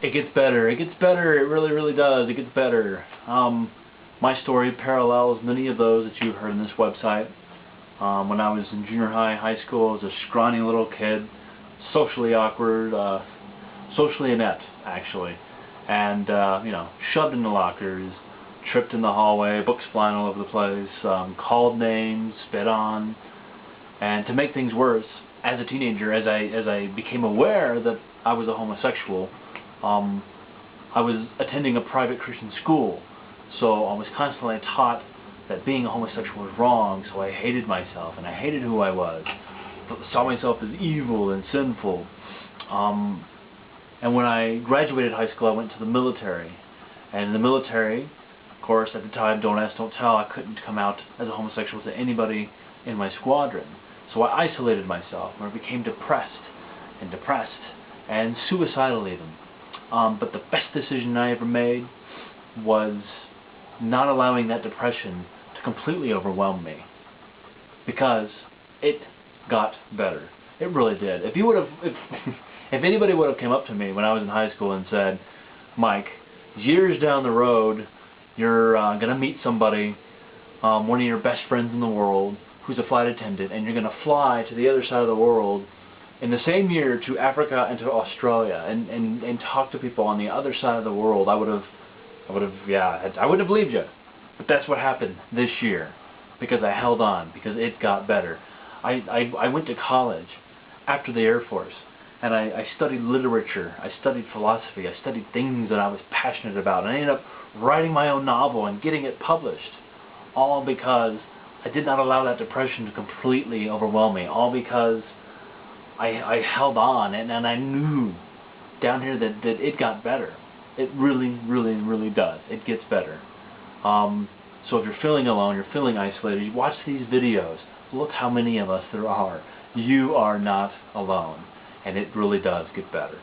It gets better. It gets better. It really, really does. It gets better. My story parallels many of those that you've heard on this website. When I was in junior high, high school, I was a scrawny little kid, socially awkward, socially inept, actually, and shoved into lockers, tripped in the hallway, books flying all over the place, called names, spit on, and to make things worse, as a teenager, as I became aware that I was a homosexual, I was attending a private Christian school, so I was constantly taught that being a homosexual was wrong, so I hated myself, and I hated who I was. Saw myself as evil and sinful. And when I graduated high school, I went to the military. And in the military, of course, at the time, don't ask, don't tell, I couldn't come out as a homosexual to anybody in my squadron. So I isolated myself, and I became depressed, and suicidal even. But the best decision I ever made was not allowing that depression to completely overwhelm me, because it got better. It really did. If you would have, if anybody would have come up to me when I was in high school and said, "Mike, years down the road, you're gonna meet somebody, one of your best friends in the world, who's a flight attendant, and you're gonna fly to the other side of the world in the same year to Africa and to Australia, and talk to people on the other side of the world," I wouldn't have believed you. But that's what happened this year, because I held on, because it got better. I went to college after the Air Force, and I studied literature, I studied philosophy, I studied things that I was passionate about, and I ended up writing my own novel and getting it published, all because I did not allow that depression to completely overwhelm me, all because I held on, and I knew down here that it got better. It really, really, really does. It gets better. So if you're feeling alone, you're feeling isolated, you watch these videos. Look how many of us there are. You are not alone. And it really does get better.